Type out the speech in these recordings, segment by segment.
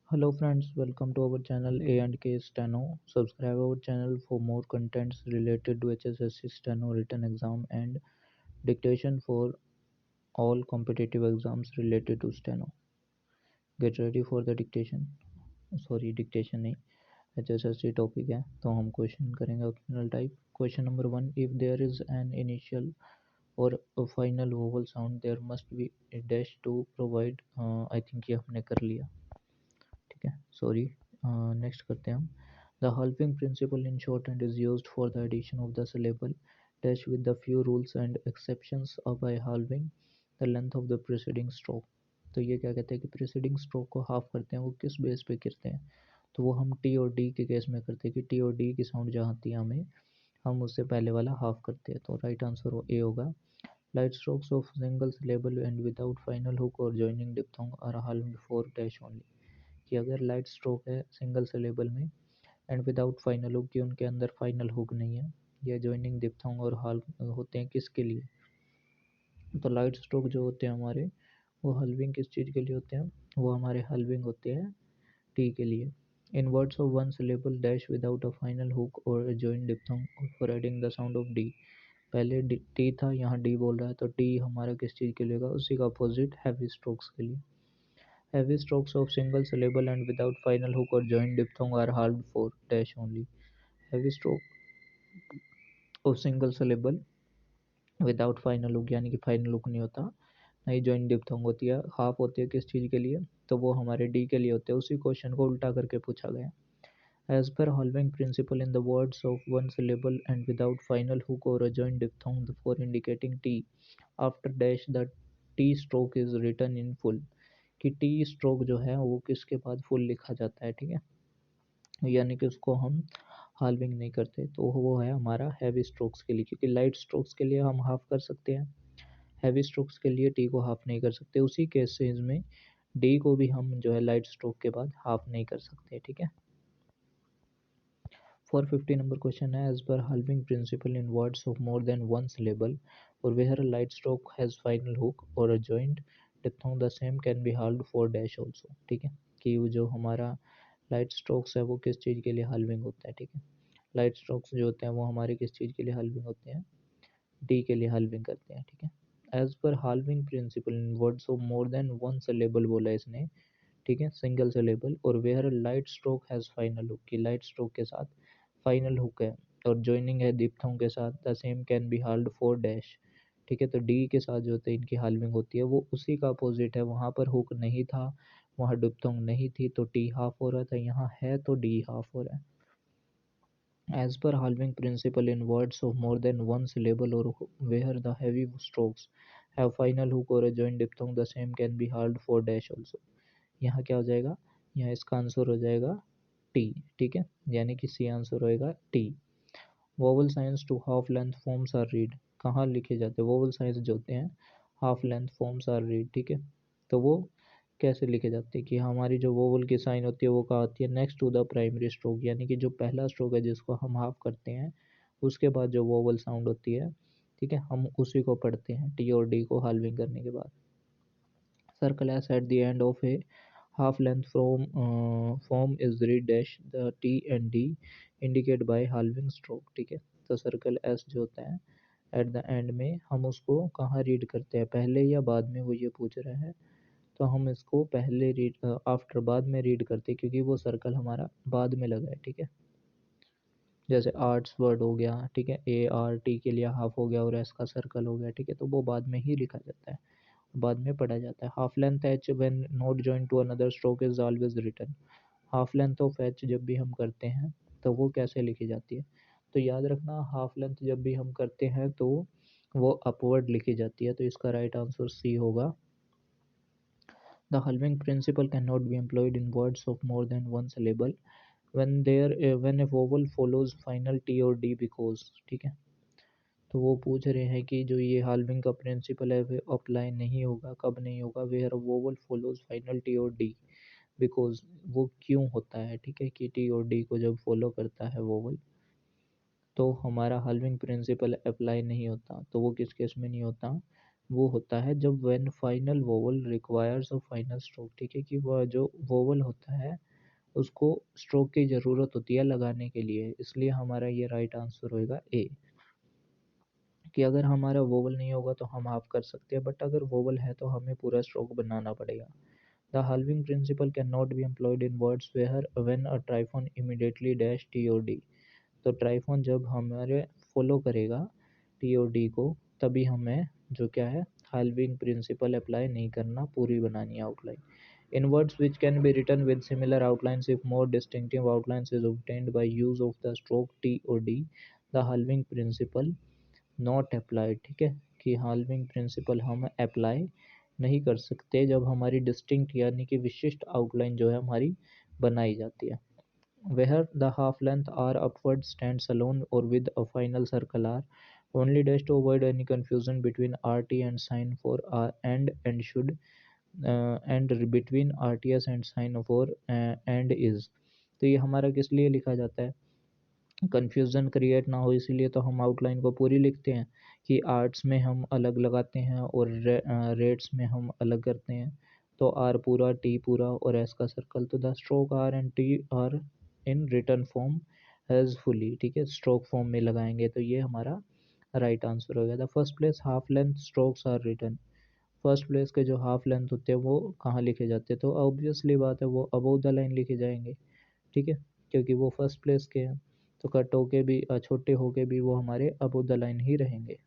Hello friends, welcome to our channel A and K Steno. Subscribe our channel for more contents related to HSSC Steno written exam and dictation for all competitive exams related to Steno. Get ready for the dictation. Sorry, dictation नहीं HSSC topic है तो हम question करेंगे optional type. Question number 1, if there is an initial or a final vowel sound there must be a dash to provide. I think ये हमने कर लिया. ठीक है, सॉरी. नेक्स्ट करते हैं हम. The halving principle in shorthand is used for the addition of the syllable dash with the few rules and exceptions by halving the length of the preceding stroke. तो ये क्या कहते हैं कि प्रीसीडिंग स्ट्रोक को हाफ करते हैं, वो किस बेस पे करते हैं. तो वो हम टी और डी के केस में करते हैं कि टी और डी की साउंड जहाँ आती है हमें, हम उससे पहले वाला हाफ करते हैं. तो राइट आंसर ए होगा. Light strokes of single syllable and without final hook और joining diphthong are halved for dash only. कि अगर लाइट स्ट्रोक है सिंगल सिलेबल में एंड विदाउट फाइनल हुक, कि उनके अंदर फाइनल हुक नहीं है, या जॉइनिंग डिप्थोंग और हाल होते हैं किसके लिए. तो लाइट स्ट्रोक जो होते हैं हमारे, वो हल्विंग किस चीज़ के लिए होते हैं, वो हमारे हल्विंग होते हैं टी के लिए. In words of one syllable dash without a final hook और join diphthong for adding the sound of D. पहले टी था, यहाँ डी बोल रहा है, तो टी हमारा किस चीज़ के लिए होगा, उसी का अपोजिट हैवी स्ट्रोक्स के लिए. Heavy strokes of single syllable and without final hook or joint diphthong are halved for dash only. Heavy stroke of single syllable without final hook, यानी कि फाइनल हुक नहीं होता, नहीं जॉइंट डिप्थोंग होती है, half होती है किस चीज़ के लिए, तो वो हमारे डी के लिए होते हैं. उसी क्वेश्चन को उल्टा करके पूछा गया. As per halving principle in the words of one syllable and without final hook or a joint diphthong for indicating t after dash the t stroke is written in full. कि T stroke जो है वो किसके बाद full लिखा जाता है. ठीक है, यानी कि उसको हम हाल्विंग नहीं करते, तो वो है हमारा हैवी स्ट्रोक्स के लिए. क्योंकि लाइट स्ट्रोक्स के लिए हम हाफ कर सकते हैं, हैवी स्ट्रोक्स के लिए टी को हाफ नहीं कर सकते. उसी केसेस में डी को भी हम जो है लाइट स्ट्रोक के बाद हाफ नहीं कर सकते. ठीक है. 450 नंबर क्वेश्चन है. As per halving principle in words of more than one syllable or where a light stroke has final hook or a joint diphthong the same can be halved for dash also. ठीक है, कि वो जो हमारा light strokes है वो किस चीज़ के लिए halving होता है. ठीक है, लाइट स्ट्रोक्स जो होते हैं वो हमारे किस चीज़ के लिए halving होते हैं, डी के लिए halving करते हैं. ठीक है. As per halving principle in words of more than one syllable बोला इसने. ठीक है, सिंगल सिलेबल और where light stroke has final hook, की लाइट स्ट्रोक के साथ फाइनल हुक है और जॉइनिंग है डिप्थोंग के साथ, the same can be halved for dash. ठीक है, तो डी के साथ जो होता है इनकी हाल्विंग होती है, वो उसी का अपोजिट है. वहाँ पर हुक नहीं था, वहाँ डिप्थोंग नहीं थी, तो टी हाफ हो रहा था, यहाँ है तो डी हाफ हो रहा है. As per halving principle in words of more than one syllable or where the heavy strokes have final hook or a joint diphthong, the same can be halved for dash also. यहाँ क्या हो जाएगा, यहाँ इसका answer हो जाएगा T. ठीक है, यानी कि सी आंसर होएगा T. Vowel signs to half length forms are read. कहाँ लिखे जाते हैं वोवल साइंस जो होते हैं, half length forms are read. ठीक है, तो वो कैसे लिखे जाते हैं कि हमारी जो वोवल की साइन होती है वो कहाँ आती है, next to the primary stroke, यानी कि जो पहला स्ट्रोक है जिसको हम हाफ करते हैं, उसके बाद जो वोवल साउंड होती है, ठीक है, हम उसी को पढ़ते हैं टी और डी को हाल्विंग करने के बाद. Circle S at the end of A half length from form is read dash the t and d indicate by halving stroke. ठीक है, तो सर्कल एस जो होता है एट द एंड में, हम उसको कहाँ रीड करते हैं, पहले या बाद में, वो ये पूछ रहा है. तो हम इसको पहले रीड आफ्टर बाद में रीड करते हैं, क्योंकि वो सर्कल हमारा बाद में लगा है. ठीक है, जैसे आर्ट्स वर्ड हो गया, ठीक है, ए आर टी के लिए हाफ हो गया और एस का सर्कल हो गया. ठीक है, तो वो बाद में ही लिखा जाता है, बाद में पढ़ा जाता है. Half length H when not join to another stroke is always written. Half length of H जब भी हम करते हैं तो वो कैसे लिखी जाती है, तो याद रखना हाफ लेंथ जब भी हम करते हैं तो वो अपवर्ड लिखी जाती है. तो इसका राइट आंसर सी होगा. The halving principle cannot be employed in words of more than one syllable when a vowel follows final t or d because. ठीक है, तो वो पूछ रहे हैं कि जो ये हाल्विंग का प्रिंसिपल है वो अप्लाई नहीं होगा, कब नहीं होगा, where vowel follows final T और डी बिकॉज. वो क्यों होता है, ठीक है, कि टी और डी को जब फॉलो करता है वोवल, तो हमारा हाल्विंग प्रिंसिपल अप्लाई नहीं होता. तो वो किस केस में नहीं होता, वो होता है जब when final vowel requires a final stroke, ठीक है, कि वह जो वोवल होता है उसको स्ट्रोक की ज़रूरत होती है लगाने के लिए, इसलिए हमारा ये राइट आंसर होएगा ए। कि अगर हमारा वोवल नहीं होगा तो हम हाफ कर सकते हैं, बट अगर वोवल है तो हमें पूरा स्ट्रोक बनाना पड़ेगा। The halving principle can not be employed in words where when a triphone immediately dash T और डी। तो ट्राइफोन जब हमारे फॉलो करेगा टी और डी को, तभी हमें जो क्या है halving प्रिंसिपल अप्लाई नहीं करना, पूरी बनानी है outline. In words which can be written with similar outlines if more distinctive outlines is obtained by use of the stroke T or D, the halving principle not applied, ठीक है, कि halving principal हम apply नहीं कर सकते जब हमारी distinct यानी कि विशिष्ट आउटलाइन जो है हमारी बनाई जाती है। Where the half length R upward stands alone or with a final circle R, only dash to avoid any confusion between RT and sign for R and should and between RTS and sign for and is। तो ये हमारा किस लिए लिखा जाता है, confusion create ना हो इसीलिए तो हम आउटलाइन को पूरी लिखते हैं, कि आर्ट्स में हम अलग लगाते हैं और रेट्स में हम अलग करते हैं। तो आर पूरा, टी पूरा और एस का सर्कल। तो the stroke R and T are in return form has fully, ठीक है, स्ट्रोक फॉर्म में लगाएंगे तो ये हमारा राइट आंसर हो गया। The first place half length strokes are return, first place के जो हाफ लेंथ होते हैं वो कहाँ लिखे जाते हैं, तो ऑब्वियसली बात है वो अबव द लाइन लिखे जाएंगे, ठीक है, क्योंकि वो फर्स्ट प्लेस के हैं। तो कट होके भी छोटे होके भी वो हमारे अबव द लाइन ही रहेंगे।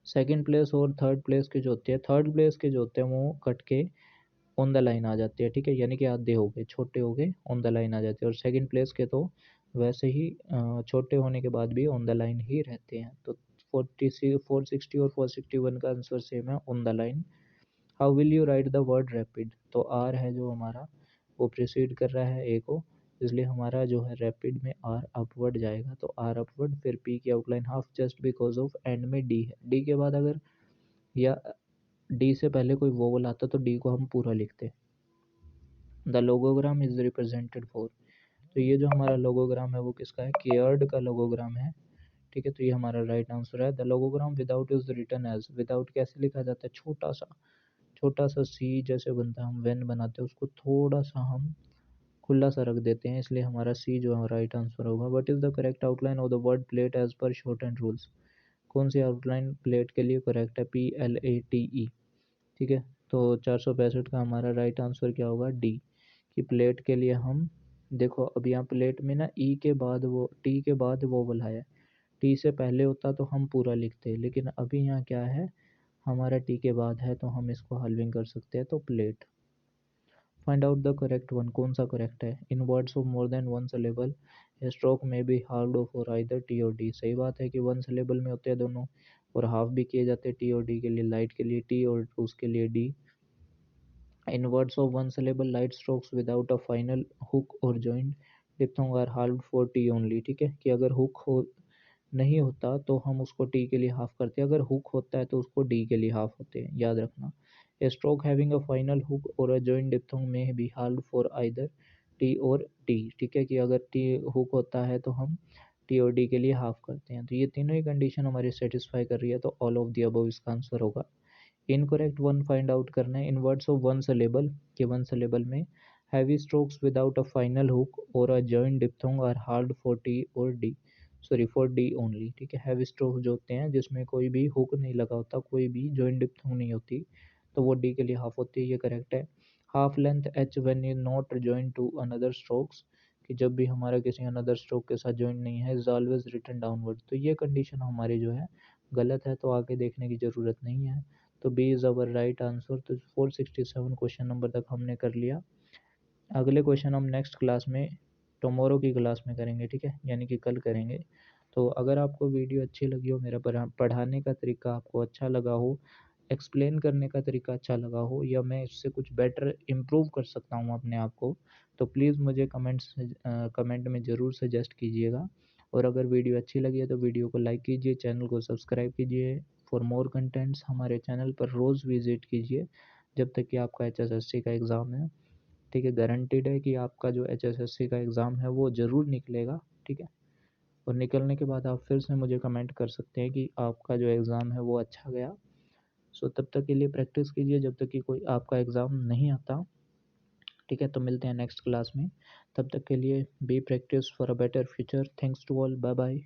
सेकंड प्लेस और थर्ड प्लेस के जो होते हैं, थर्ड प्लेस के जो होते हैं वो कट के ऑन द लाइन आ जाते हैं, ठीक है, यानी कि आधे हो गए, छोटे हो गए, ऑन द लाइन आ जाते हैं। और सेकंड प्लेस के तो वैसे ही छोटे होने के बाद भी ऑन द लाइन ही रहते हैं। तो 460 और 461 का आंसर सेम है, on the line. How will you right the word rapid, तो आर है जो हमारा वो प्रिसीड कर रहा है ए को, इसलिए हमारा जो है रैपिड में आर अपवर्ड जाएगा, तो आर अपवर्ड, फिर पी की outline half just because of and में डी है, डी के बाद अगर या डी से पहले कोई वोवल आता तो डी को हम पूरा लिखते। द लोगोग्राम इज रिप्रेजेंटेड फॉर, तो ये जो हमारा लोगोग्राम है वो किसका है, केयर्ड का लोगोग्राम है, ठीक है, तो ये हमारा राइट आंसर है। The logogram without is written as, without कैसे लिखा जाता है, छोटा सा सी जैसे बनता है, हम वेन बनाते हैं उसको थोड़ा सा हम खुला सा रख देते हैं, इसलिए हमारा सी जो है राइट आंसर होगा। What is the correct outline of the word plate as per short and rules, कौन सी आउटलाइन प्लेट के लिए करेक्ट है, PLATE, ठीक है। तो 465 का हमारा राइट आंसर क्या होगा, डी, कि प्लेट के लिए हम देखो अब यहाँ प्लेट में ना ई के बाद वो टी के बाद वोवल है, टी से पहले होता तो हम पूरा लिखते, लेकिन अभी यहाँ क्या है, हमारा टी के बाद है तो हम इसको हल्विंग कर सकते हैं, तो plate. Find out the correct one, कौन सा करेक्ट है, in words of more than one syllable stroke में be hard for either T और डी, सही बात है कि वन सिलेबल में होते हैं दोनों, और हाफ भी किए जाते हैं टी और डी के लिए, लाइट के लिए टी और उसके लिए D. In words of one syllable light strokes without a final hook और joint diphthong are halved for T only, ठीक है, कि अगर हुक हो नहीं होता तो हम उसको टी के लिए हाफ करते हैं, अगर हुक होता है तो उसको डी के लिए हाफ होते हैं, याद रखना। ए stroke having a final hook और अ जॉइंट डिप्थोंग में बी हाल्व्ड फॉर आइदर टी और डी, ठीक है, कि अगर टी हुक होता है तो हम टी और डी के लिए हाफ करते हैं। तो ये तीनों ही कंडीशन हमारी सेटिस्फाई कर रही है, तो ऑल ऑफ द अबव इसका आंसर होगा। इनकरेक्ट वन फाइंड आउट करना है, in words of one syllable, के वन सिलेबल में heavy strokes without a final hook और a joint diphthong are hard for T और D, sorry for D only, ठीक है, हैवी स्ट्रोक जो होते हैं जिसमें कोई भी हुक नहीं लगा होता, कोई भी जॉइंट डिप्थोंग नहीं होती, तो वो डी के लिए हाफ होती है, ये करेक्ट है। Half length H when is not joint to another strokes, कि जब भी हमारा किसी अनदर स्ट्रोक के साथ जॉइंट नहीं है, इज ऑलवेज रिटन डाउनवर्ड, तो ये कंडीशन हमारी जो है गलत है, तो आगे देखने की ज़रूरत नहीं है, तो B is our right answer. तो 467 क्वेश्चन नंबर तक हमने कर लिया। अगले क्वेश्चन हम नेक्स्ट क्लास में, टुमारो की क्लास में करेंगे, ठीक है, यानी कि कल करेंगे। तो अगर आपको वीडियो अच्छी लगी हो, मेरा पढ़ाने का तरीका आपको अच्छा लगा हो, एक्सप्लेन करने का तरीका अच्छा लगा हो, या मैं इससे कुछ बेटर इम्प्रूव कर सकता हूँ अपने आप को, तो प्लीज़ मुझे कमेंट में ज़रूर सजेस्ट कीजिएगा। और अगर वीडियो अच्छी लगी है तो वीडियो को लाइक कीजिए, चैनल को सब्सक्राइब कीजिए। फॉर मोर कंटेंट्स हमारे चैनल पर रोज़ विजिट कीजिए जब तक कि आपका HSSC का एग्ज़ाम है, ठीक है, गारंटीड है कि आपका जो HSSC का एग्ज़ाम है वो ज़रूर निकलेगा, ठीक है। और निकलने के बाद आप फिर से मुझे कमेंट कर सकते हैं कि आपका जो एग्ज़ाम है वो अच्छा गया सो तब तक के लिए प्रैक्टिस कीजिए जब तक कि कोई आपका एग्ज़ाम नहीं आता। ठीक है, तो मिलते हैं नेक्स्ट क्लास में। तब तक के लिए be practice for a better future. Thanks to all, bye bye.